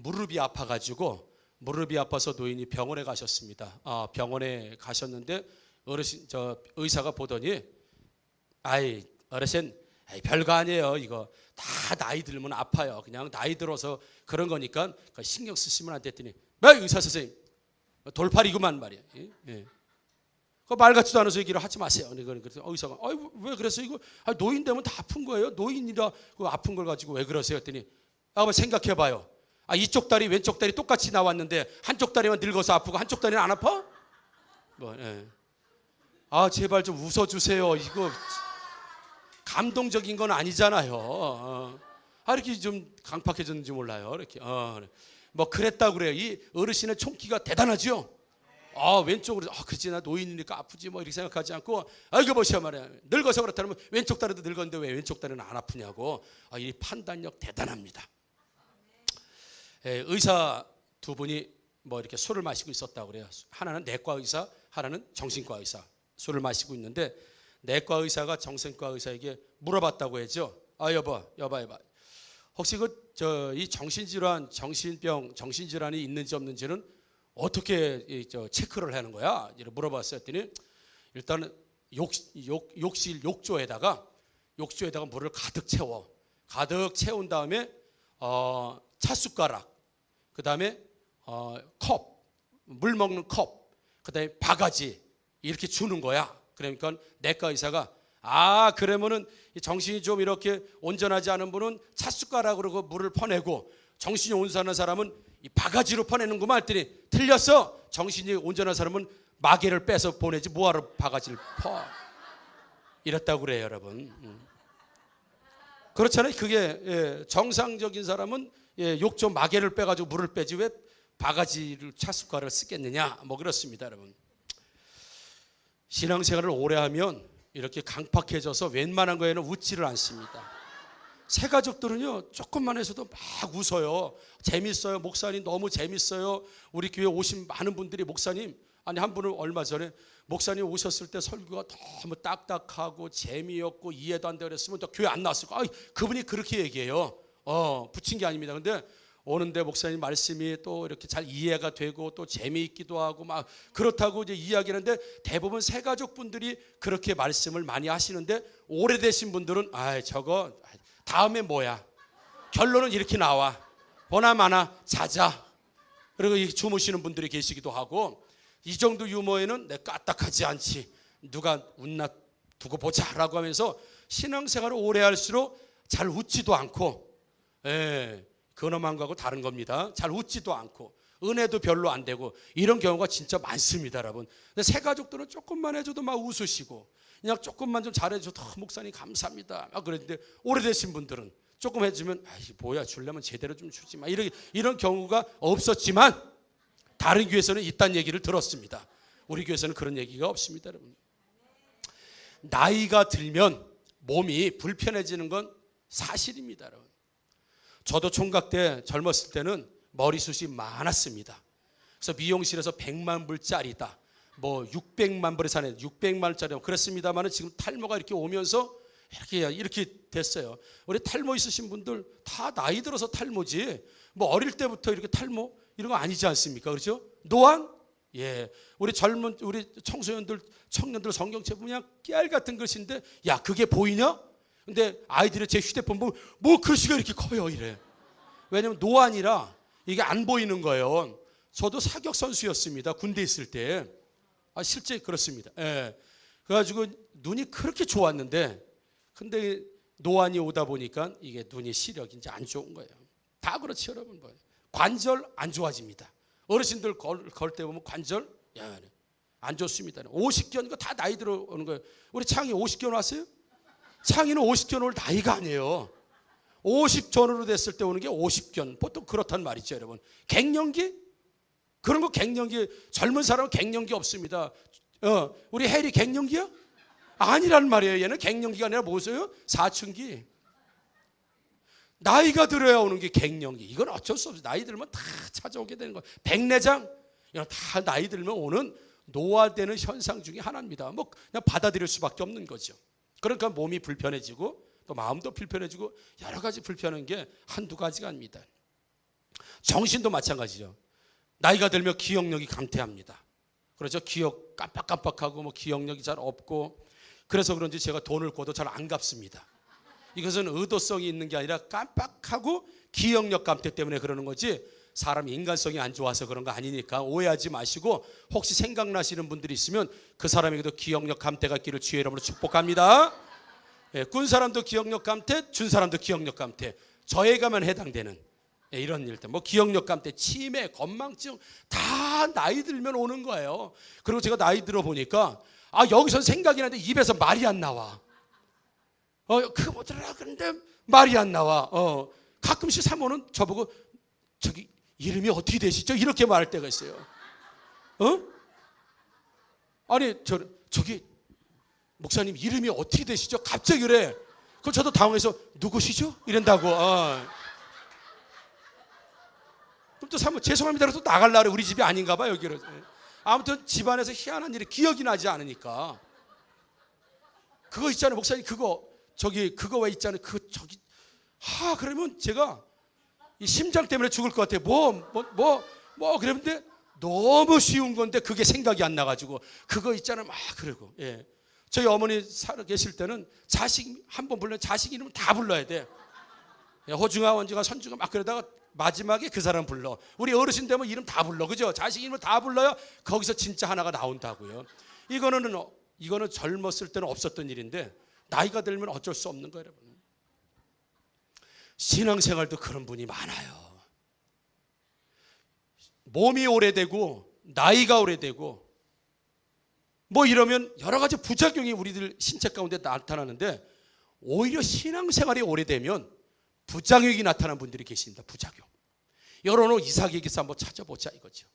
무릎이 아파가지고 무릎이 아파서 노인이 병원에 가셨습니다. 병원에 가셨는데 어르신 의사가 보더니 아이 어르신 별거 아니에요. 이거 다 나이 들면 아파요. 그냥 나이 들어서 그런 거니까 신경 쓰시면 안 됐더니 뭐 의사 선생님 돌팔이구만 말이야. 예. 그 말 같지도 않아서 얘기를 하지 마세요. 그래서 의사가 왜 그랬어요? 이거 노인 되면 다 아픈 거예요. 노인이라 그 아픈 걸 가지고 왜 그러세요? 했더니 한번 생각해봐요. 이쪽 다리 왼쪽 다리 똑같이 나왔는데 한쪽 다리만 늙어서 아프고 한쪽 다리는 안 아파? 제발 좀 웃어주세요. 이거 감동적인 건 아니잖아요. 이렇게 좀 강팍해졌는지 몰라요. 이렇게 뭐 그랬다고 그래요. 이 어르신의 총기가 대단하죠. 왼쪽으로 그렇지 나 노인이니까 아프지 뭐 이렇게 생각하지 않고 이거 보셔 말이야. 늙어서 그렇다면 왼쪽 다리도 늙었는데 왜 왼쪽 다리는 안 아프냐고. 이 판단력 대단합니다. 의사 두 분이 뭐 이렇게 술을 마시고 있었다고 그래요. 하나는 내과 의사, 하나는 정신과 의사. 술을 마시고 있는데 내과 의사가 정신과 의사에게 물어봤다고 했죠. 여봐. 혹시 이 정신질환, 정신병, 정신질환이 있는지 없는지는 어떻게 체크를 하는 거야? 이렇게 물어봤어요. 했더니 일단은 욕실 욕조에다가 물을 가득 채운 다음에 찻숟가락, 그 다음에 물 먹는 컵, 그 다음에 바가지 이렇게 주는 거야. 그러니까 내과 의사가 그러면은 정신이 좀 이렇게 온전하지 않은 분은 찻숟가락으로 그 물을 퍼내고 정신이 온전한 사람은 이 바가지로 퍼내는구만 했더니 틀렸어. 정신이 온전한 사람은 마개를 빼서 보내지 뭐하러 바가지를 퍼. 이랬다고 그래요, 여러분. 그렇잖아요. 그게 정상적인 사람은 욕조 마개를 빼가지고 물을 빼지 왜 바가지를 찻숟가락을 쓰겠느냐 뭐 그렇습니다, 여러분. 신앙생활을 오래 하면 이렇게 강팍해져서 웬만한 거에는 웃지를 않습니다. 새 가족들은요 조금만 해서도 막 웃어요. 재밌어요. 목사님 너무 재밌어요. 우리 교회 오신 많은 분들이 목사님 한 분은 얼마 전에 목사님 오셨을 때 설교가 너무 딱딱하고 재미없고 이해도 안 되고 그랬으면 또 교회 안 나왔을 거예요. 그분이 그렇게 얘기해요. 붙인 게 아닙니다. 근데 오는데 목사님 말씀이 또 이렇게 잘 이해가 되고 또 재미있기도 하고 막 그렇다고 이제 이야기하는데 대부분 새 가족분들이 그렇게 말씀을 많이 하시는데 오래되신 분들은 저거 다음에 뭐야? 결론은 이렇게 나와. 보나마나 자자. 그리고 주무시는 분들이 계시기도 하고 이 정도 유머에는 내 까딱하지 않지. 누가 웃나 두고 보자라고 하면서 신앙생활을 오래 할수록 잘 웃지도 않고 근엄한 거하고 다른 겁니다. 잘 웃지도 않고 은혜도 별로 안 되고 이런 경우가 진짜 많습니다, 여러분. 근데 새 가족들은 조금만 해줘도 막 웃으시고 그냥 조금만 좀 잘해줘도 목사님 감사합니다. 그랬는데 오래되신 분들은 조금 해주면 뭐야 주려면 제대로 좀 주지 마. 이런 경우가 없었지만 다른 교회에서는 있다는 얘기를 들었습니다. 우리 교회에서는 그런 얘기가 없습니다, 여러분. 나이가 들면 몸이 불편해지는 건 사실입니다, 여러분. 저도 총각 때 젊었을 때는 머리숱이 많았습니다. 그래서 미용실에서 100만 불짜리다. 뭐 600만 불에 사는 600만 원짜리 그랬습니다만 지금 탈모가 이렇게 오면서 이렇게 됐어요. 우리 탈모 있으신 분들 다 나이 들어서 탈모지 뭐 어릴 때부터 이렇게 탈모 이런 거 아니지 않습니까? 그렇죠? 노안? 우리 청소년들 청년들 성경책 보면 깨알 같은 글씨인데 그게 보이냐? 근데 아이들이 제 휴대폰 보면 뭐 글씨가 이렇게 커요 이래. 왜냐면 노안이라 이게 안 보이는 거예요. 저도 사격 선수였습니다. 군대 있을 때. 실제 그렇습니다. 그래가지고 눈이 그렇게 좋았는데 근데 노안이 오다 보니까 이게 눈이 시력이 이제 안 좋은 거예요. 다 그렇지 여러분. 관절 안 좋아집니다. 어르신들 걸 때 보면 관절 안 좋습니다. 50견 이거 다 나이 들어오는 거예요. 우리 창이 50견 왔어요? 창이는 50견 올 나이가 아니에요. 50전으로 됐을 때 오는 게 50견. 보통 그렇단 말이죠, 여러분. 갱년기? 그런 거 갱년기, 젊은 사람은 갱년기 없습니다. 우리 혜리 갱년기야? 아니란 말이에요. 얘는 갱년기가 아니라 뭐였어요? 사춘기. 나이가 들어야 오는 게 갱년기. 이건 어쩔 수 없어요. 나이 들면 다 찾아오게 되는 거예요. 백내장, 이건 다 나이 들면 오는 노화되는 현상 중에 하나입니다. 뭐 그냥 받아들일 수밖에 없는 거죠. 그러니까 몸이 불편해지고 또 마음도 불편해지고 여러 가지 불편한 게 한두 가지가 아닙니다. 정신도 마찬가지죠. 나이가 들면 기억력이 감퇴합니다. 그렇죠? 기억 깜빡깜빡하고 뭐 기억력이 잘 없고, 그래서 그런지 제가 돈을 꿔도 잘 안 갚습니다. 이것은 의도성이 있는 게 아니라 깜빡하고 기억력 감퇴 때문에 그러는 거지, 사람이 인간성이 안 좋아서 그런 거 아니니까 오해하지 마시고, 혹시 생각나시는 분들이 있으면 그 사람에게도 기억력 감퇴가 있기를 주의 이름으로 축복합니다. 예, 꾼 사람도 기억력 감퇴, 준 사람도 기억력 감퇴, 저에게만 해당되는 이런 일들, 뭐 기억력 감퇴, 치매, 건망증 다 나이 들면 오는 거예요. 그리고 제가 나이 들어 보니까 여기선 생각이 나는데 입에서 말이 안 나와. 그거 뭐더라 그런데 말이 안 나와. 가끔씩 사모는 저보고 저기 이름이 어떻게 되시죠? 이렇게 말할 때가 있어요. 아니 저기 목사님 이름이 어떻게 되시죠? 갑자기 그래. 그럼 저도 당황해서 누구시죠? 이런다고. 그럼 또 사모 죄송합니다. 또 나갈라 그래. 우리 집이 아닌가 봐 여기를. 아무튼 집안에서 희한한 일이 기억이 나지 않으니까, 그거 있잖아요 목사님, 그거 왜 있잖아요, 그러면 제가 이 심장 때문에 죽을 것 같아요. 그랬는데 너무 쉬운 건데 그게 생각이 안 나가지고 그거 있잖아요 막 그러고. 예. 저희 어머니 살아 계실 때는 자식 한 번 불러면 자식 이름은 다 불러야 돼. 호중아, 원중아, 선중아 막 그러다가 마지막에 그 사람 불러. 우리 어르신 되면 이름 다 불러, 그죠? 자식 이름을 다 불러야 거기서 진짜 하나가 나온다고요. 이거는 젊었을 때는 없었던 일인데 나이가 들면 어쩔 수 없는 거예요, 여러분. 신앙생활도 그런 분이 많아요. 몸이 오래되고 나이가 오래되고 뭐 이러면 여러 가지 부작용이 우리들 신체 가운데 나타나는데, 오히려 신앙생활이 오래되면 부작용이 나타나는 분들이 계십니다. 부작용. 여러분 이삭의 기사 한번 찾아보자 이거죠.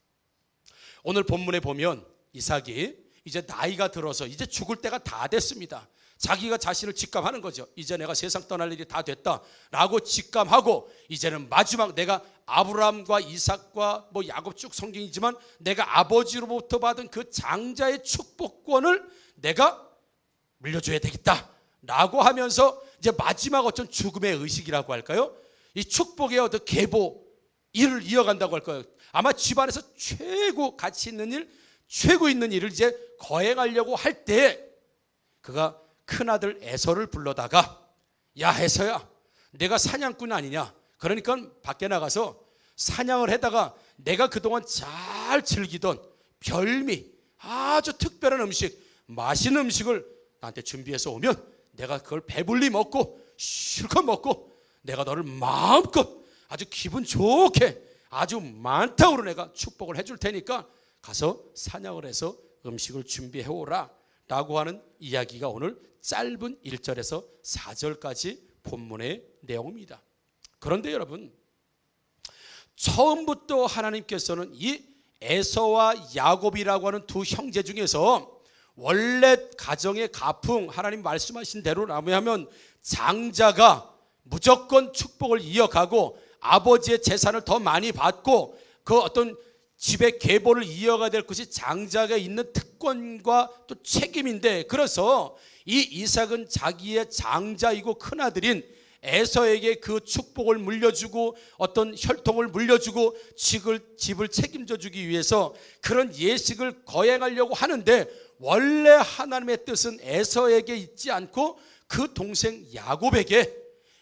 오늘 본문에 보면 이삭이 이제 나이가 들어서 이제 죽을 때가 다 됐습니다. 자기가 자신을 직감하는 거죠. 이제 내가 세상 떠날 일이 다 됐다라고 직감하고, 이제는 마지막 내가 아브라함과 이삭과 뭐 야곱 쭉 성경이지만 내가 아버지로부터 받은 그 장자의 축복권을 내가 물려줘야 되겠다라고 하면서 이제 마지막 어떤 죽음의 의식이라고 할까요? 이 축복의 어떤 계보 일을 이어간다고 할까요? 아마 집안에서 최고 가치 있는 일, 최고 있는 일을 이제 거행하려고 할 때 그가 큰아들 에서를 불러다가, 야 에서야, 내가 사냥꾼 아니냐? 그러니까 밖에 나가서 사냥을 해다가 내가 그동안 잘 즐기던 별미, 아주 특별한 음식, 맛있는 음식을 나한테 준비해서 오면 내가 그걸 배불리 먹고 실컷 먹고 내가 너를 마음껏 아주 기분 좋게 아주 많다고 내가 축복을 해줄 테니까 가서 사냥을 해서 음식을 준비해 오라 라고 하는 이야기가 오늘 짧은 1절에서 4절까지 본문의 내용입니다. 그런데 여러분, 처음부터 하나님께서는 이 에서와 야곱이라고 하는 두 형제 중에서 원래 가정의 가풍, 하나님 말씀하신 대로라면 장자가 무조건 축복을 이어가고 아버지의 재산을 더 많이 받고 그 어떤 집의 계보를 이어가야 될 것이 장자가 있는 특권과 또 책임인데, 그래서 이 이삭은 자기의 장자이고 큰아들인 에서에게 그 축복을 물려주고 어떤 혈통을 물려주고 집을 책임져 주기 위해서 그런 예식을 거행하려고 하는데, 원래 하나님의 뜻은 에서에게 있지 않고 그 동생 야곱에게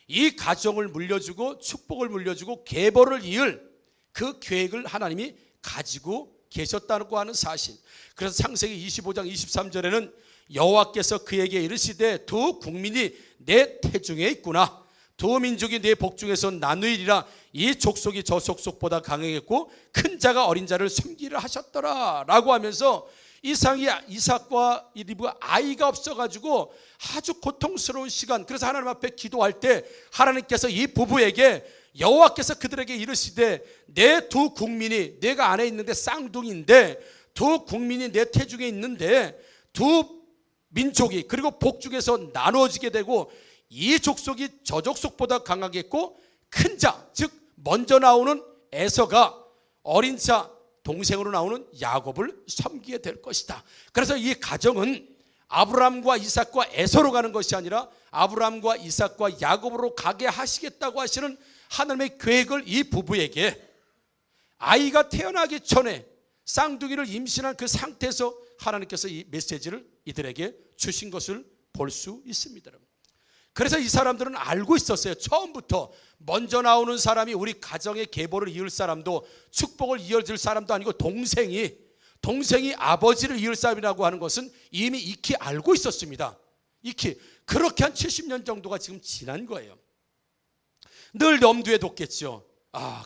이 가정을 물려주고 축복을 물려주고 계보를 이을 그 계획을 하나님이 가지고 계셨다고 하는 사실. 그래서 창세기 25장 23절에는 여호와께서 그에게 이르시되 두 국민이 내 태중에 있구나, 두 민족이 내 복중에서 나누이리라. 이 족속이 저 족속보다 강하겠고 큰 자가 어린 자를 섬기려 하셨더라 라고 하면서 이삭과 리브가 아이가 없어가지고 아주 고통스러운 시간, 그래서 하나님 앞에 기도할 때 하나님께서 이 부부에게 여호와께서 그들에게 이르시되 내 두 국민이, 내가 안에 있는데 쌍둥이인데 두 국민이 내 태중에 있는데 두 민족이 그리고 복중에서 나누어지게 되고 이 족속이 저 족속보다 강하겠고 큰 자, 즉 먼저 나오는 에서가 어린 자 동생으로 나오는 야곱을 섬기게 될 것이다. 그래서 이 가정은 아브라함과 이삭과 에서로 가는 것이 아니라 아브라함과 이삭과 야곱으로 가게 하시겠다고 하시는 하나님의 계획을 이 부부에게 아이가 태어나기 전에 쌍둥이를 임신한 그 상태에서 하나님께서 이 메시지를 이들에게 주신 것을 볼 수 있습니다. 그래서 이 사람들은 알고 있었어요. 처음부터 먼저 나오는 사람이 우리 가정의 계보를 이을 사람도 축복을 이어줄 사람도 아니고 동생이 아버지를 이을 사람이라고 하는 것은 이미 익히 알고 있었습니다. 익히. 그렇게 한 70년 정도가 지금 지난 거예요. 늘 염두에 뒀겠죠.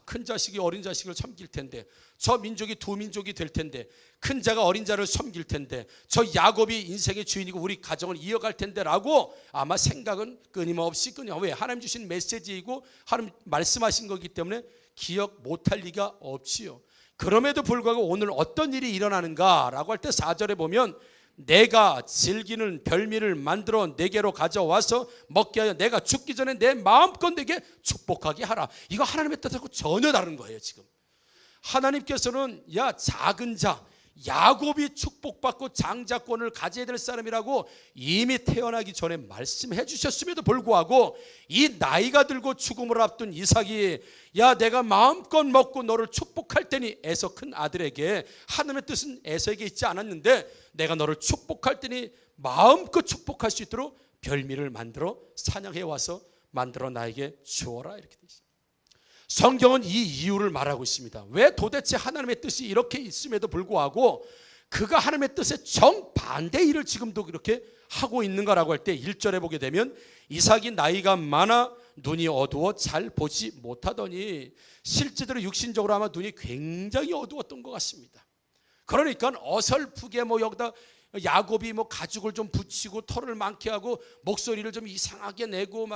큰 자식이 어린 자식을 섬길 텐데, 저 민족이 두 민족이 될 텐데, 큰 자가 어린 자를 섬길 텐데, 저 야곱이 인생의 주인이고 우리 가정을 이어갈 텐데 라고 아마 생각은 끊임없이 왜? 하나님 주신 메시지이고 하나님 말씀하신 거기 때문에 기억 못할 리가 없지요. 그럼에도 불구하고 오늘 어떤 일이 일어나는가 라고 할 때 4절에 보면 내가 즐기는 별미를 만들어 내게로 가져와서 먹게 하여 내가 죽기 전에 내 마음껏 내게 축복하게 하라. 이거 하나님의 뜻하고 전혀 다른 거예요. 지금 하나님께서는 작은 자 야곱이 축복받고 장자권을 가져야 될 사람이라고 이미 태어나기 전에 말씀해 주셨음에도 불구하고 이 나이가 들고 죽음을 앞둔 이삭이 내가 마음껏 먹고 너를 축복할 테니, 에서 큰 아들에게 하나님의 뜻은 에서에게 있지 않았는데 내가 너를 축복할 테니 마음껏 축복할 수 있도록 별미를 만들어 사냥해 와서 만들어 나에게 주어라. 이렇게 되어 있습니다. 성경은 이 이유를 말하고 있습니다. 왜 도대체 하나님의 뜻이 이렇게 있음에도 불구하고 그가 하나님의 뜻의 정반대 일을 지금도 그렇게 하고 있는가라고 할 때 1절에 보게 되면 이삭이 나이가 많아 눈이 어두워 잘 보지 못하더니, 실제로 육신적으로 아마 눈이 굉장히 어두웠던 것 같습니다. 그러니까 어설프게 여기다 야곱이 가죽을 좀 붙이고 털을 많게 하고 목소리를 좀 이상하게 내고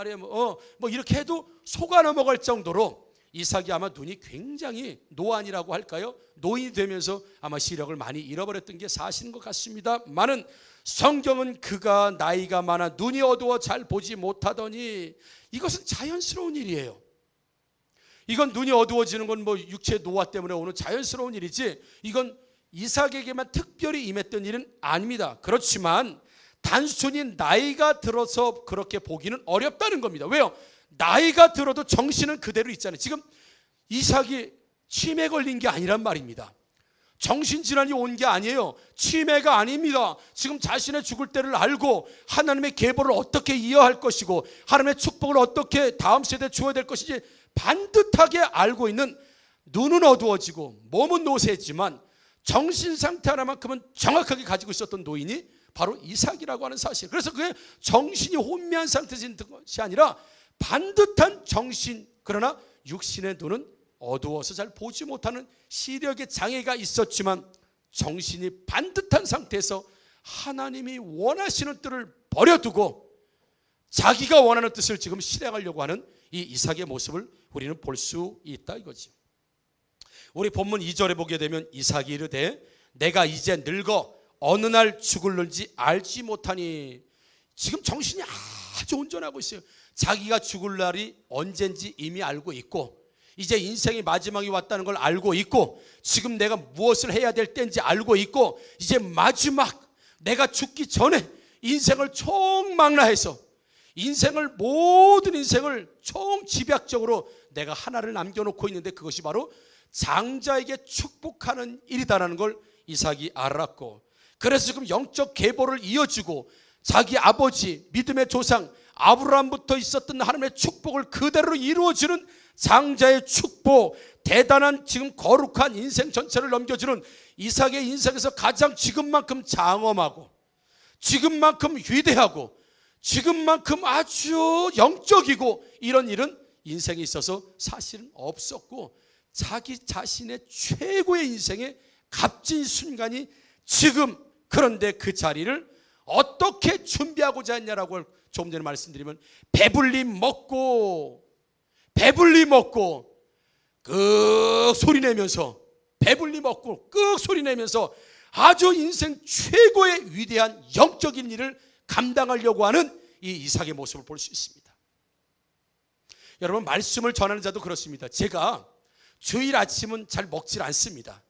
이렇게 해도 속아 넘어갈 정도로 이삭이 아마 눈이 굉장히 노안이라고 할까요? 노인이 되면서 아마 시력을 많이 잃어버렸던 게 사실인 것 같습니다만은 성경은 그가 나이가 많아 눈이 어두워 잘 보지 못하더니, 이것은 자연스러운 일이에요. 이건 눈이 어두워지는 건 육체의 노화 때문에 오는 자연스러운 일이지 이건 이삭에게만 특별히 임했던 일은 아닙니다. 그렇지만 단순히 나이가 들어서 그렇게 보기는 어렵다는 겁니다. 왜요? 나이가 들어도 정신은 그대로 있잖아요. 지금 이삭이 치매 걸린 게 아니란 말입니다. 정신질환이 온 게 아니에요. 치매가 아닙니다. 지금 자신의 죽을 때를 알고 하나님의 계보를 어떻게 이어할 것이고 하나님의 축복을 어떻게 다음 세대에 주어야 될 것인지 반듯하게 알고 있는, 눈은 어두워지고 몸은 노쇠했지만 정신 상태 하나만큼은 정확하게 가지고 있었던 노인이 바로 이삭이라고 하는 사실. 그래서 그게 정신이 혼미한 상태에서 있는 것이 아니라 반듯한 정신, 그러나 육신의 눈은 어두워서 잘 보지 못하는 시력의 장애가 있었지만 정신이 반듯한 상태에서 하나님이 원하시는 뜻을 버려두고 자기가 원하는 뜻을 지금 실행하려고 하는 이 이삭의 모습을 우리는 볼 수 있다 이거지. 우리 본문 2절에 보게 되면 이삭이 이르되 내가 이제 늙어 어느 날 죽을는지 알지 못하니, 지금 정신이 아주 온전하고 있어요. 자기가 죽을 날이 언젠지 이미 알고 있고 이제 인생의 마지막이 왔다는 걸 알고 있고 지금 내가 무엇을 해야 될 때인지 알고 있고 이제 마지막 내가 죽기 전에 인생을 총망라해서 모든 인생을 총집약적으로 내가 하나를 남겨놓고 있는데 그것이 바로 장자에게 축복하는 일이다라는 걸 이삭이 알았고, 그래서 지금 영적 계보를 이어주고 자기 아버지 믿음의 조상 아브라함부터 있었던 하나님의 축복을 그대로 이루어주는 장자의 축복, 대단한 지금 거룩한 인생 전체를 넘겨주는 이삭의 인생에서 가장 지금만큼 장엄하고 지금만큼 위대하고 지금만큼 아주 영적이고 이런 일은 인생에 있어서 사실은 없었고, 자기 자신의 최고의 인생의 값진 순간이 지금, 그런데 그 자리를 어떻게 준비하고자 했냐라고 조금 전에 말씀드리면 배불리 먹고 끄 소리 내면서 배불리 먹고 끄 소리 내면서 아주 인생 최고의 위대한 영적인 일을 감당하려고 하는 이 이삭의 모습을 볼 수 있습니다. 여러분, 말씀을 전하는 자도 그렇습니다. 제가 주일 아침은 잘 먹질 않습니다.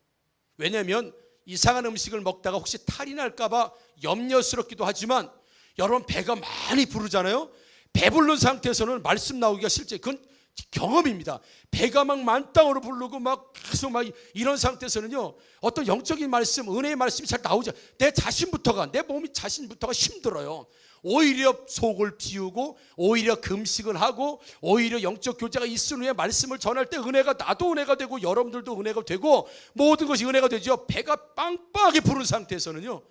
왜냐하면 이상한 음식을 먹다가 혹시 탈이 날까 봐 염려스럽기도 하지만 여러분, 배가 많이 부르잖아요. 배부른 상태에서는 말씀 나오기가 실제 그건 경험입니다. 배가 막 만땅으로 부르고 막 계속 막 이런 상태에서는요, 어떤 영적인 말씀, 은혜의 말씀이 잘 나오지, 내 몸이 자신부터가 힘들어요. 오히려 속을 비우고, 오히려 금식을 하고, 오히려 영적 교제가 있은 후에 말씀을 전할 때 나도 은혜가 되고, 여러분들도 은혜가 되고, 모든 것이 은혜가 되죠. 배가 빵빵하게 부른 상태에서는요,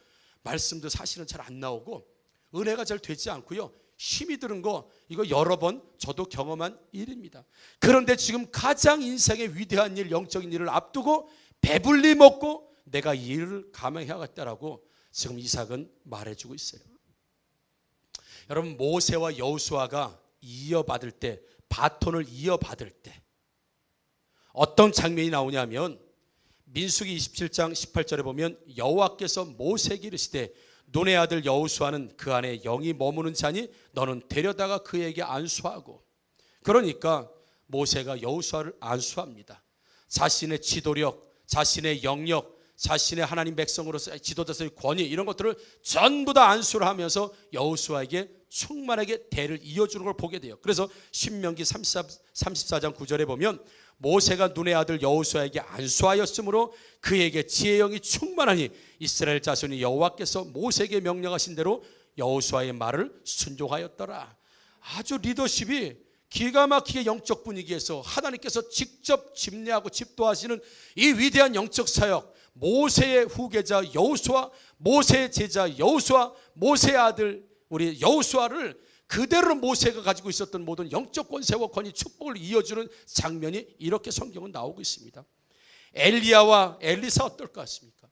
말씀도 사실은 잘 안 나오고, 은혜가 잘 되지 않고요, 힘이 드는 거, 이거 여러 번 저도 경험한 일입니다. 그런데 지금 가장 인생의 위대한 일, 영적인 일을 앞두고 배불리 먹고 내가 이 일을 감행해야겠다라고 지금 이삭은 말해주고 있어요. 여러분, 모세와 여호수아가 이어받을 때, 바톤을 이어받을 때 어떤 장면이 나오냐면, 민수기 27장 18절에 보면 여호와께서 모세에게 이르시되 눈의 아들 여호수아는 그 안에 영이 머무는 자니 너는 데려다가 그에게 안수하고. 그러니까 모세가 여호수아를 안수합니다. 자신의 지도력, 자신의 영역, 자신의 하나님 백성으로서 지도자의 권위, 이런 것들을 전부 다 안수를 하면서 여호수아에게 충만하게 대를 이어주는 걸 보게 돼요. 그래서 신명기 34장 9절에 보면 모세가 눈의 아들 여호수아에게 안수하였으므로 그에게 지혜의 영이 충만하니 이스라엘 자손이 여호와께서 모세에게 명령하신 대로 여호수아의 말을 순종하였더라. 아주 리더십이 기가 막히게 영적 분위기에서 하나님께서 직접 집례하고 집도하시는 이 위대한 영적 사역, 모세의 후계자 여호수아, 모세의 제자 여호수아, 모세의 아들 우리 여호수아를 그대로 모세가 가지고 있었던 모든 영적 권세와 권위, 축복을 이어주는 장면이 이렇게 성경은 나오고 있습니다. 엘리야와 엘리사 어떨 것 같습니까?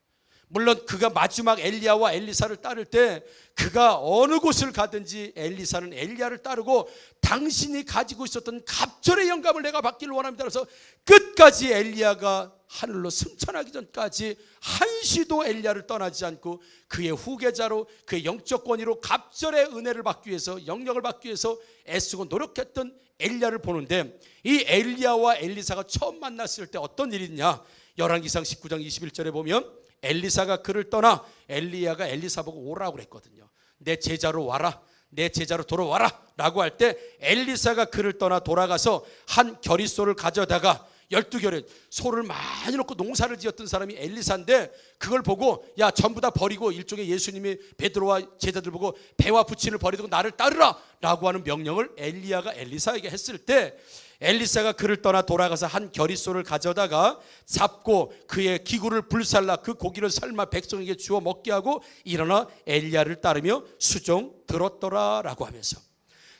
물론 그가 마지막 엘리야와 엘리사를 따를 때 그가 어느 곳을 가든지 엘리사는 엘리야를 따르고, 당신이 가지고 있었던 갑절의 영감을 내가 받기를 원합니다. 그래서 끝까지 엘리야가 하늘로 승천하기 전까지 한시도 엘리야를 떠나지 않고 그의 후계자로, 그의 영적 권위로 갑절의 은혜를 받기 위해서, 영역을 받기 위해서 애쓰고 노력했던 엘리야를 보는데, 이 엘리야와 엘리사가 처음 만났을 때 어떤 일이 있냐? 열왕기상 19장 21절에 보면 엘리사가 그를 떠나 엘리야가 엘리사 보고 오라고 그랬거든요. 내 제자로 와라, 내 제자로 돌아와라 라고 할 때 엘리사가 그를 떠나 돌아가서 한 겨리소를 가져다가 12겨리 소를 많이 놓고 농사를 지었던 사람이 엘리사인데, 그걸 보고 야 전부 다 버리고, 일종의 예수님이 베드로와 제자들 보고 배와 부친을 버리고 나를 따르라 라고 하는 명령을 엘리야가 엘리사에게 했을 때, 엘리사가 그를 떠나 돌아가서 한 겨리소를 가져다가 잡고 그의 기구를 불살라 그 고기를 삶아 백성에게 주어 먹게 하고 일어나 엘리야를 따르며 수종 들었더라 라고 하면서,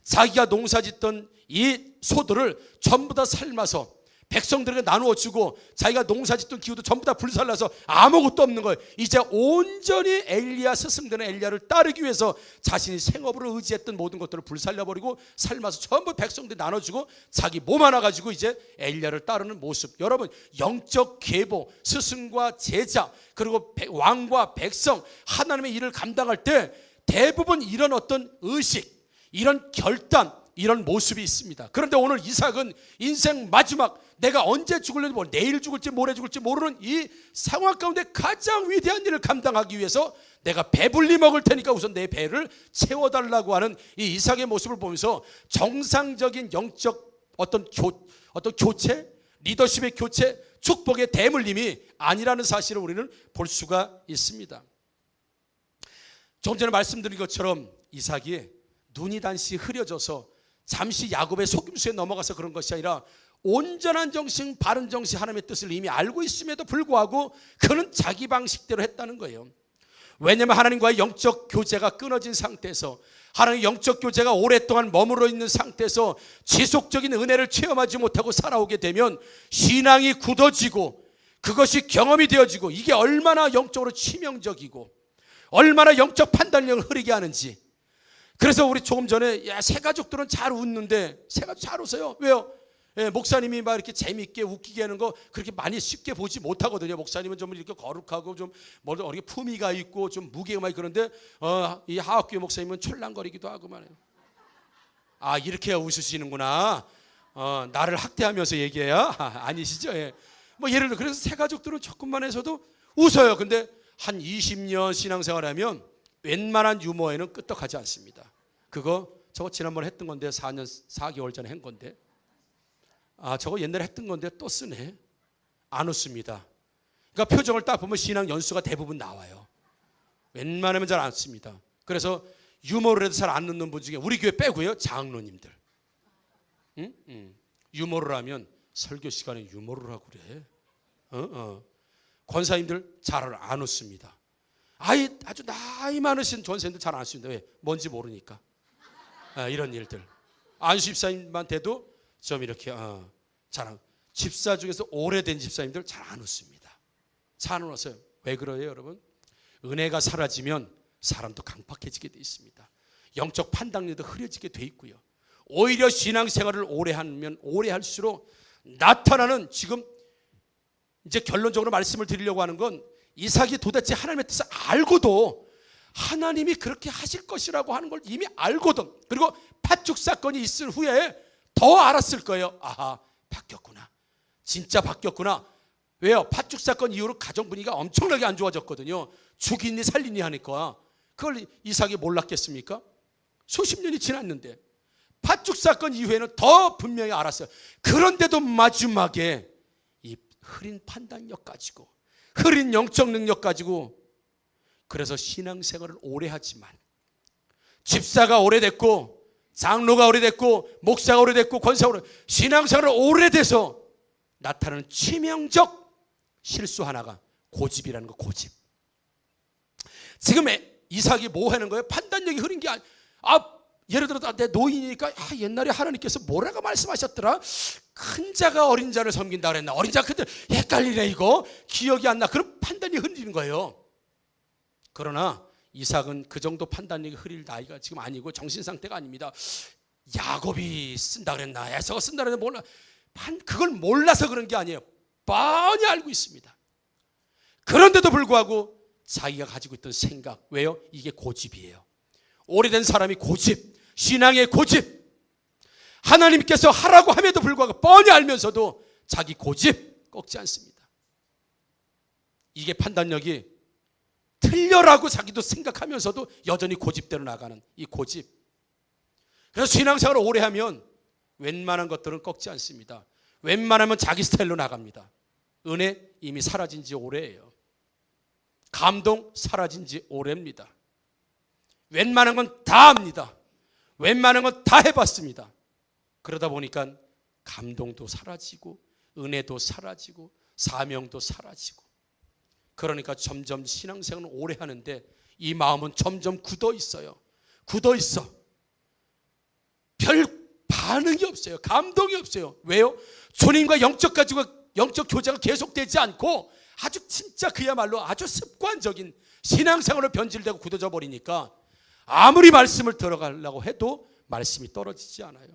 자기가 농사짓던 이 소들을 전부 다 삶아서 백성들에게 나누어 주고, 자기가 농사짓던 기후도 전부 다 불살라서 아무것도 없는 거예요. 이제 온전히 엘리야, 스승되는 엘리야를 따르기 위해서 자신이 생업으로 의지했던 모든 것들을 불살려버리고 삶아서 전부 백성들이 나눠주고 자기 몸 하나 가지고 이제 엘리야를 따르는 모습. 여러분, 영적 계보, 스승과 제자, 그리고 왕과 백성, 하나님의 일을 감당할 때 대부분 이런 어떤 의식, 이런 결단, 이런 모습이 있습니다. 그런데 오늘 이삭은 인생 마지막, 내가 언제 죽을지 모르는, 내일 죽을지 모레 죽을지 모르는 이 상황 가운데 가장 위대한 일을 감당하기 위해서 내가 배불리 먹을 테니까 우선 내 배를 채워달라고 하는 이 이삭의 모습을 보면서 정상적인 영적 어떤 교체, 리더십의 교체, 축복의 대물림이 아니라는 사실을 우리는 볼 수가 있습니다. 조금 전에 말씀드린 것처럼 이삭이 눈이 단시 흐려져서 잠시 야곱의 속임수에 넘어가서 그런 것이 아니라 온전한 정신, 바른 정신, 하나님의 뜻을 이미 알고 있음에도 불구하고 그는 자기 방식대로 했다는 거예요. 왜냐하면 하나님과의 영적 교제가 끊어진 상태에서, 하나님의 영적 교제가 오랫동안 머물러 있는 상태에서 지속적인 은혜를 체험하지 못하고 살아오게 되면 신앙이 굳어지고 그것이 경험이 되어지고, 이게 얼마나 영적으로 치명적이고 얼마나 영적 판단력을 흐리게 하는지. 그래서 우리 조금 전에 새가족들은 잘 웃는데, 새가족 잘 웃어요. 왜요? 목사님이 막 이렇게 재밌게 웃기게 하는 거 그렇게 많이 쉽게 보지 못하거든요. 목사님은 좀 이렇게 거룩하고 좀 이렇게 품위가 있고 좀 무게가 많이, 그런데 이 하학교회 목사님은 촐랑거리기도 하고 말이에요. 아, 이렇게 웃으시는구나. 나를 학대하면서 얘기해야 아니시죠? 예. 뭐 예를 들어, 그래서 새가족들은 조금만 해서도 웃어요. 근데 한 20년 신앙생활하면 웬만한 유머에는 끄떡하지 않습니다. 저거 지난번에 했던 건데, 4개월 전에 한 건데. 저거 옛날에 했던 건데 또 쓰네. 안 웃습니다. 그러니까 표정을 딱 보면 신앙 연수가 대부분 나와요. 웬만하면 잘 안 씁니다. 그래서 유머를 해도 잘 안 넣는 분 중에 우리 교회 빼고요, 장로님들. 유머를 하면 설교 시간에 유머를 하고 그래. 권사님들 잘 안 웃습니다. 아주 나이 많으신 권사님들 잘 안 웃습니다. 왜? 뭔지 모르니까. 이런 일들. 안수 집사님한테도 좀 이렇게 잘 집사 중에서 오래된 집사님들 잘 안 웃습니다. 잘 안 웃어요. 왜 그래요, 여러분? 은혜가 사라지면 사람도 강팍해지게 돼 있습니다. 영적 판단력도 흐려지게 돼 있고요. 오히려 신앙생활을 오래 하면 오래 할수록 나타나는, 지금 이제 결론적으로 말씀을 드리려고 하는 건, 이삭이 도대체 하나님의 뜻을 알고도 하나님이 그렇게 하실 것이라고 하는 걸 이미 알거든. 그리고 팥죽 사건이 있을 후에 더 알았을 거예요. 아하, 바뀌었구나. 진짜 바뀌었구나. 왜요? 팥죽 사건 이후로 가정 분위기가 엄청나게 안 좋아졌거든요. 죽이니 살리니 하니까. 그걸 이삭이 몰랐겠습니까? 수십 년이 지났는데 팥죽 사건 이후에는 더 분명히 알았어요. 그런데도 마지막에 이 흐린 판단력 가지고, 흐린 영적 능력 가지고, 그래서 신앙생활을 오래 하지만, 집사가 오래됐고 장로가 오래됐고 목사가 오래됐고 권사가 오래됐고, 신앙생활을 오래돼서 나타나는 치명적 실수 하나가 고집이라는 거. 고집. 지금 이삭이 뭐 하는 거예요? 판단력이 흐린 게 예를 들어 내 노인이니까 옛날에 하나님께서 뭐라고 말씀하셨더라? 큰 자가 어린 자를 섬긴다 그랬나? 어린 자가 큰 자, 헷갈리네 이거. 기억이 안 나. 그럼 판단이 흐리는 거예요. 그러나 이삭은 그 정도 판단력이 흐릴 나이가 지금 아니고 정신 상태가 아닙니다. 야곱이 쓴다 그랬나? 에서가 쓴다 그랬나? 몰라. 그걸 몰라서 그런 게 아니에요. 뻔히 알고 있습니다. 그런데도 불구하고 자기가 가지고 있던 생각, 왜요? 이게 고집이에요. 오래된 사람이 고집, 신앙의 고집, 하나님께서 하라고 함에도 불구하고 뻔히 알면서도 자기 고집 꺾지 않습니다. 이게 판단력이 틀려라고 자기도 생각하면서도 여전히 고집대로 나가는 이 고집. 그래서 신앙생활을 오래 하면 웬만한 것들은 꺾지 않습니다. 웬만하면 자기 스타일로 나갑니다. 은혜 이미 사라진 지 오래예요. 감동 사라진 지 오래입니다. 웬만한 건 다 합니다. 웬만한 건 다 해봤습니다. 그러다 보니까 감동도 사라지고 은혜도 사라지고 사명도 사라지고, 그러니까 점점 신앙생활을 오래 하는데 이 마음은 점점 굳어 있어요. 굳어 있어. 별 반응이 없어요. 감동이 없어요. 왜요? 주님과 영적 교제가 계속되지 않고 아주 진짜 그야말로 아주 습관적인 신앙생활로 변질되고 굳어져 버리니까 아무리 말씀을 들어가려고 해도 말씀이 떨어지지 않아요.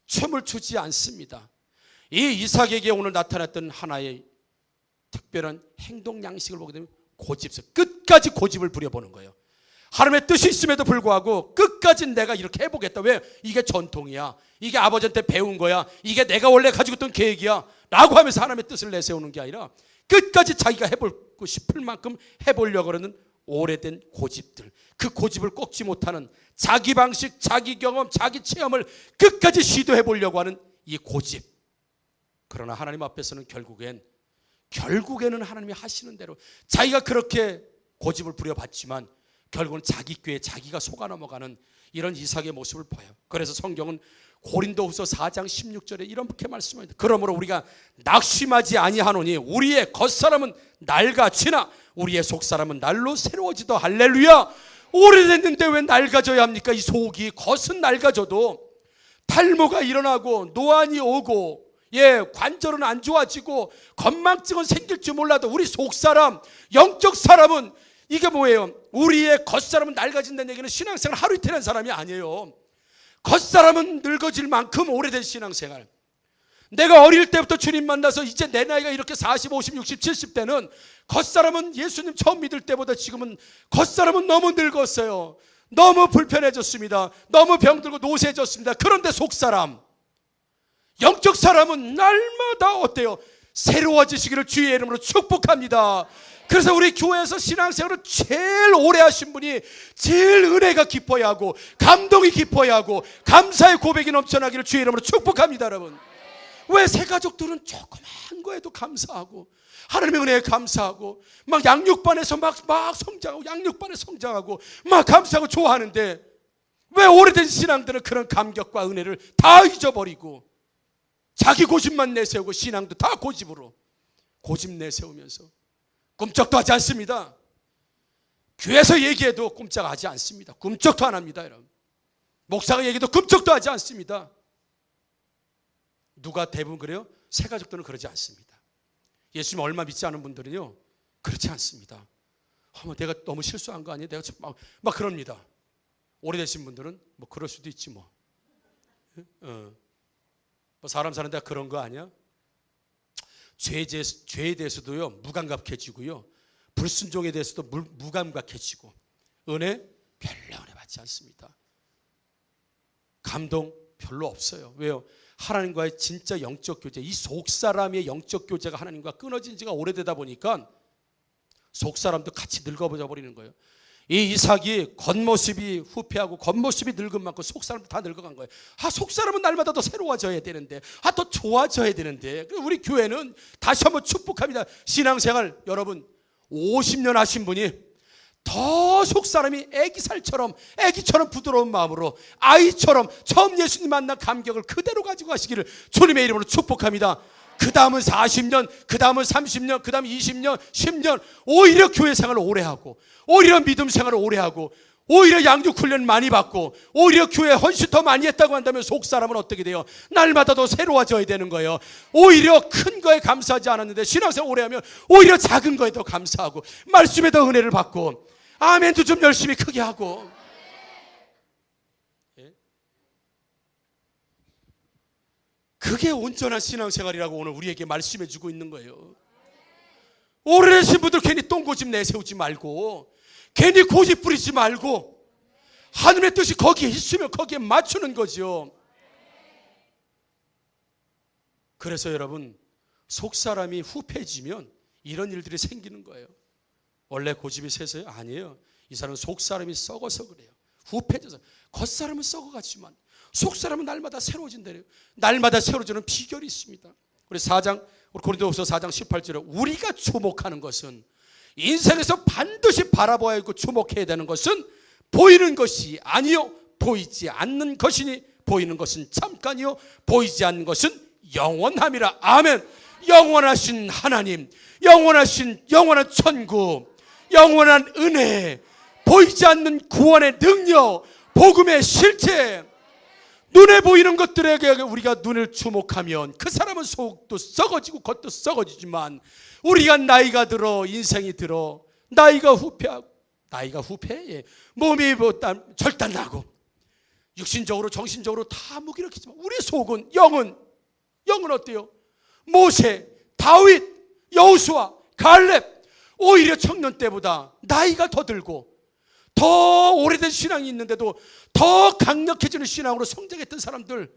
춤을 추지 않습니다. 이 이삭에게 오늘 나타났던 하나의 특별한 행동 양식을 보게 되면 고집서, 끝까지 고집을 부려보는 거예요. 하나님의 뜻이 있음에도 불구하고 끝까지 내가 이렇게 해보겠다. 왜? 이게 전통이야. 이게 아버지한테 배운 거야. 이게 내가 원래 가지고 있던 계획이야 라고 하면서 하나님의 뜻을 내세우는 게 아니라 끝까지 자기가 해보고 싶을 만큼 해보려고 하는 오래된 고집들, 그 고집을 꺾지 못하는 자기 방식, 자기 경험, 자기 체험을 끝까지 시도해보려고 하는 이 고집. 그러나 하나님 앞에서는 결국에는 하나님이 하시는 대로 자기가 그렇게 고집을 부려봤지만 결국은 자기 꾀에 자기가 속아 넘어가는 이런 이삭의 모습을 보여요. 그래서 성경은 고린도후서 4장 16절에 이렇게 말씀합니다. 그러므로 우리가 낙심하지 아니하노니 우리의 겉사람은 낡아지나 우리의 속사람은 날로 새로워지더. 할렐루야. 오래됐는데 왜 낡아져야 합니까? 이 속이, 겉은 낡아져도 탈모가 일어나고 노안이 오고 관절은 안 좋아지고 건망증은 생길 줄 몰라도 우리 속사람, 영적 사람은 이게 뭐예요? 우리의 겉사람은 낡아진다는 얘기는 신앙생활 하루 이틀 한 사람이 아니에요. 겉사람은 늙어질 만큼 오래된 신앙생활. 내가 어릴 때부터 주님 만나서 이제 내 나이가 이렇게 40, 50, 60, 70대는 겉사람은 예수님 처음 믿을 때보다 지금은 겉사람은 너무 늙었어요. 너무 불편해졌습니다. 너무 병들고 노쇠해졌습니다. 그런데 속사람, 영적 사람은 날마다 어때요? 새로워지시기를 주의 이름으로 축복합니다. 그래서 우리 교회에서 신앙생활을 제일 오래 하신 분이 제일 은혜가 깊어야 하고 감동이 깊어야 하고 감사의 고백이 넘쳐나기를 주의 이름으로 축복합니다. 여러분, 왜 새 가족들은 조그만 거에도 감사하고 하나님의 은혜에 감사하고 막 양육반에서 막 성장하고 양육반에 성장하고 막 감사하고 좋아하는데 왜 오래된 신앙들은 그런 감격과 은혜를 다 잊어버리고 자기 고집만 내세우고 신앙도 다 고집으로 고집 내세우면서 꿈쩍도 하지 않습니다. 교회에서 얘기해도 꼼짝하지 않습니다. 꿈쩍도 안 합니다. 여러분. 목사가 얘기해도 꿈쩍도 하지 않습니다. 누가 대부분 그래요? 새 가족들은 그러지 않습니다. 예수님 얼마 믿지 않은 분들은요 그렇지 않습니다. 내가 너무 실수한 거 아니에요? 내가 막 그럽니다. 오래되신 분들은 뭐 그럴 수도 있지 뭐. 뭐 사람 사는 데가 그런 거 아니야? 죄에 대해서도요 무감각해지고요, 불순종에 대해서도 무감각해지고, 별로 은혜 받지 않습니다. 감동 별로 없어요. 왜요? 하나님과의 진짜 영적 교제, 이 속사람의 영적 교제가 하나님과 끊어진 지가 오래되다 보니까 속사람도 같이 늙어버려 버리는 거예요. 이 이삭이 겉모습이 후패하고 겉모습이 늙은 만큼 속사람도 다 늙어간 거예요. 속사람은 날마다 더 새로워져야 되는데, 더 좋아져야 되는데, 우리 교회는 다시 한번 축복합니다. 신앙생활 여러분 50년 하신 분이 더 속사람이 애기처럼 부드러운 마음으로 아이처럼 처음 예수님 만난 감격을 그대로 가지고 가시기를 주님의 이름으로 축복합니다. 그 다음은 40년, 그 다음은 30년, 그 다음 20년, 10년, 오히려 교회 생활을 오래 하고, 오히려 믿음 생활을 오래 하고, 오히려 양육 훈련 많이 받고, 오히려 교회 헌신 더 많이 했다고 한다면 속사람은 어떻게 돼요? 날마다 더 새로워져야 되는 거예요. 오히려 큰 거에 감사하지 않았는데 신앙생활 오래 하면 오히려 작은 거에 더 감사하고, 말씀에 더 은혜를 받고, 아멘도 좀 열심히 크게 하고. 그게 온전한 신앙생활이라고 오늘 우리에게 말씀해 주고 있는 거예요. 오래되신 분들 괜히 똥고집 내세우지 말고, 괜히 고집 부리지 말고, 하늘의 뜻이 거기에 있으면 거기에 맞추는 거죠. 그래서 여러분, 속사람이 후패지면 이런 일들이 생기는 거예요. 원래 고집이 세서요? 아니에요. 이 사람은 속사람이 썩어서 그래요. 후패져서. 겉사람은 썩어갔지만 속사람은 날마다 새로워진다래요. 날마다 새로워지는 비결이 있습니다. 우리 고린도후서 4장 18절에 우리가 주목하는 것은, 인생에서 반드시 바라봐야 하고 주목해야 되는 것은 보이는 것이 아니요 보이지 않는 것이니, 보이는 것은 잠깐이요 보이지 않는 것은 영원함이라. 아멘. 영원하신 하나님, 영원한 천국, 영원한 은혜, 보이지 않는 구원의 능력, 복음의 실체, 눈에 보이는 것들에게 우리가 눈을 주목하면 그 사람은 속도 썩어지고 겉도 썩어지지만, 우리가 나이가 들어, 인생이 들어, 나이가 후패, 몸이 절단나고 육신적으로 정신적으로 다 무기력해지만 우리 속은, 영은 어때요? 모세, 다윗, 여호수아, 갈렙, 오히려 청년 때보다 나이가 더 들고 더 오래된 신앙이 있는데도 더 강력해지는 신앙으로 성장했던 사람들,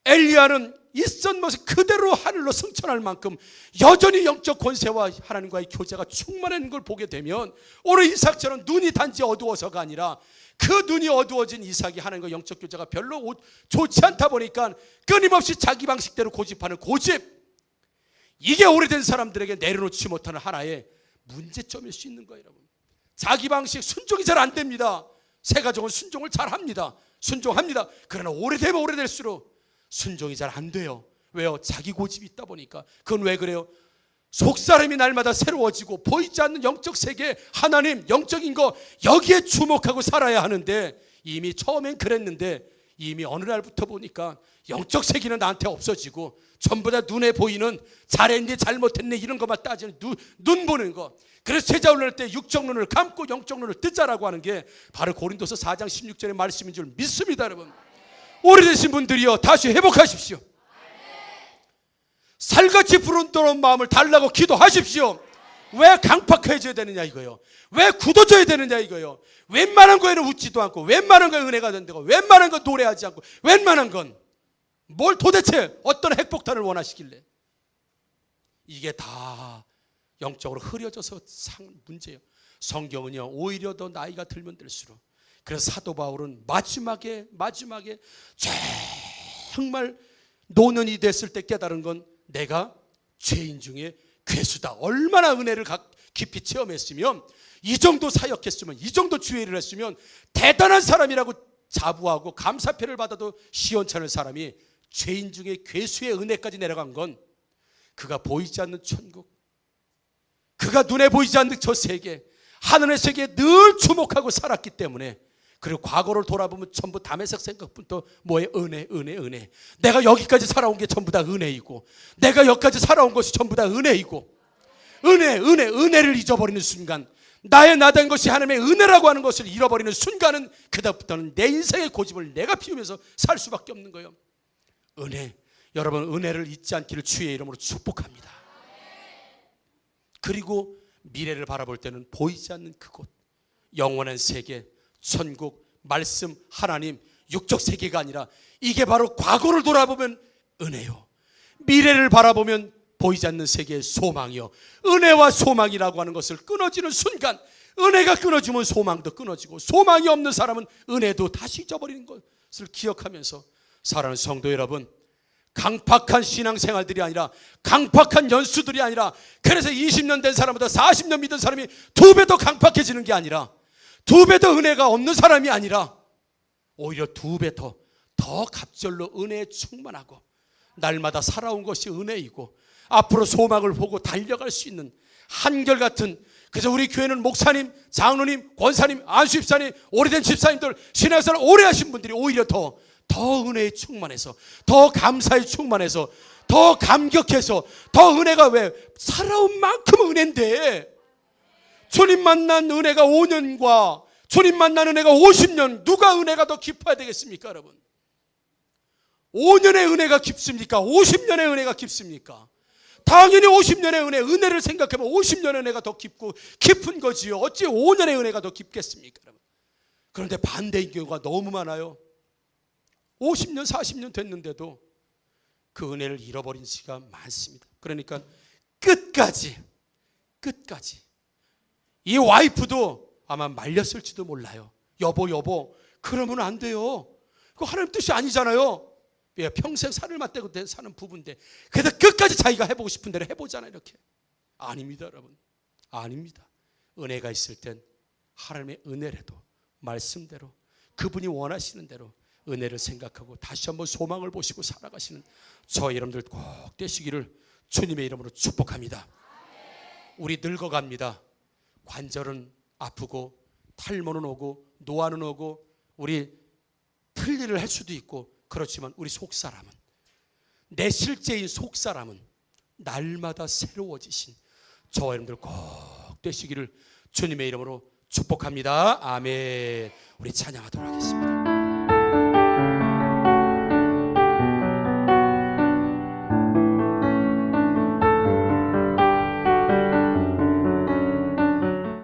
엘리야는 있던 모습 그대로 하늘로 승천할 만큼 여전히 영적 권세와 하나님과의 교제가 충만한 걸 보게 되면, 오늘 이삭처럼 눈이 단지 어두워서가 아니라 그 눈이 어두워진 이삭이 하나님과 영적 교제가 별로 좋지 않다 보니까 끊임없이 자기 방식대로 고집하는 고집, 이게 오래된 사람들에게 내려놓지 못하는 하나의 문제점일 수 있는 거예요. 여러분, 자기 방식 순종이 잘 안 됩니다. 새 가족은 순종을 잘 합니다. 순종합니다. 그러나 오래되면 오래될수록 순종이 잘 안 돼요. 왜요? 자기 고집이 있다 보니까. 그건 왜 그래요? 속사람이 날마다 새로워지고 보이지 않는 영적 세계, 하나님, 영적인 거, 여기에 주목하고 살아야 하는데, 이미 처음엔 그랬는데 이미 어느 날부터 보니까 영적 세계는 나한테 없어지고 전부 다 눈에 보이는 잘했네 잘못했네 이런 것만 따지는 눈 보는 거. 그래서 제자 훈련할 때 육적 눈을 감고 영적 눈을 뜨자라고 하는 게 바로 고린도서 4장 16절의 말씀인 줄 믿습니다. 여러분, 오래되신 분들이요, 다시 회복하십시오. 살같이 부른도는 마음을 달라고 기도하십시오. 왜 강팍해져야 되느냐 이거요. 왜 굳어져야 되느냐 이거요. 웬만한 거에는 웃지도 않고, 웬만한 거에 은혜가 된다고, 웬만한 거 노래하지 않고, 웬만한 건 뭘 도대체 어떤 핵폭탄을 원하시길래. 이게 다 영적으로 흐려져서 문제예요. 성경은요, 오히려 더 나이가 들면 들수록, 그래서 사도 바울은 마지막에 정말 노년이 됐을 때 깨달은 건 내가 죄인 중에 괴수다. 얼마나 은혜를 깊이 체험했으면, 이 정도 사역했으면, 이 정도 주의를 했으면 대단한 사람이라고 자부하고 감사패를 받아도 시원찮을 사람이 죄인 중에 괴수의 은혜까지 내려간 건 그가 보이지 않는 천국, 그가 눈에 보이지 않는 저 세계, 하늘의 세계에 늘 주목하고 살았기 때문에, 그리고 과거를 돌아보면 전부 담에색 생각부터 뭐의 은혜. 내가 여기까지 살아온 게 전부 다 은혜이고, 내가 여기까지 살아온 것이 전부 다 은혜이고, 은혜를 잊어버리는 순간, 나의 나된 것이 하나님의 은혜라고 하는 것을 잃어버리는 순간은 그다음부터는 내 인생의 고집을 내가 피우면서 살 수밖에 없는 거예요. 여러분 은혜를 잊지 않기를 주의 이름으로 축복합니다. 그리고 미래를 바라볼 때는 보이지 않는 그곳, 영원한 세계, 천국, 말씀, 하나님, 육적 세계가 아니라 이게 바로 과거를 돌아보면 은혜요, 미래를 바라보면 보이지 않는 세계의 소망이요, 은혜와 소망이라고 하는 것을 끊어지는 순간, 은혜가 끊어지면 소망도 끊어지고, 소망이 없는 사람은 은혜도 다시 잊어버리는 것을 기억하면서 사랑하는 성도 여러분, 강팍한 신앙생활들이 아니라, 강팍한 연수들이 아니라, 그래서 20년 된 사람보다 40년 믿은 사람이 2배 더 강팍해지는 게 아니라, 2배 더 은혜가 없는 사람이 아니라, 오히려 2배 더 갑절로 은혜에 충만하고 날마다 살아온 것이 은혜이고, 앞으로 소망을 보고 달려갈 수 있는 한결같은, 그래서 우리 교회는 목사님, 장로님, 권사님, 안수집사님, 오래된 집사님들, 신앙생활 오래 하신 분들이 오히려 더 은혜에 충만해서, 더 감사에 충만해서, 더 감격해서, 더 은혜가, 왜 살아온 만큼 은혜인데, 주님 만난 은혜가 5년과 주님 만난 은혜가 50년, 누가 은혜가 더 깊어야 되겠습니까 여러분? 5년의 은혜가 깊습니까? 50년의 은혜가 깊습니까? 당연히 50년의 은혜를 생각하면 50년의 은혜가 더 깊고 깊은 거지요. 어찌 5년의 은혜가 더 깊겠습니까 여러분? 그런데 반대인 경우가 너무 많아요. 50년 40년 됐는데도 그 은혜를 잃어버린 시가 많습니다. 그러니까 끝까지 이 와이프도 아마 말렸을지도 몰라요. 여보 그러면 안 돼요. 그거 하나님 뜻이 아니잖아요. 평생 살을 맞대고 사는 부부인데, 그래도 끝까지 자기가 해보고 싶은 대로 해보잖아요. 이렇게. 아닙니다 여러분, 아닙니다. 은혜가 있을 땐 하나님의 은혜라도 말씀대로, 그분이 원하시는 대로 은혜를 생각하고 다시 한번 소망을 보시고 살아가시는 저 여러분들 꼭 되시기를 주님의 이름으로 축복합니다. 우리 늙어갑니다. 관절은 아프고, 탈모는 오고, 노화는 오고, 우리 틀니를 할 수도 있고, 그렇지만 우리 속사람은, 내 실제인 속사람은 날마다 새로워지신 저와 여러분들 꼭 되시기를 주님의 이름으로 축복합니다. 아멘. 우리 찬양하도록 하겠습니다.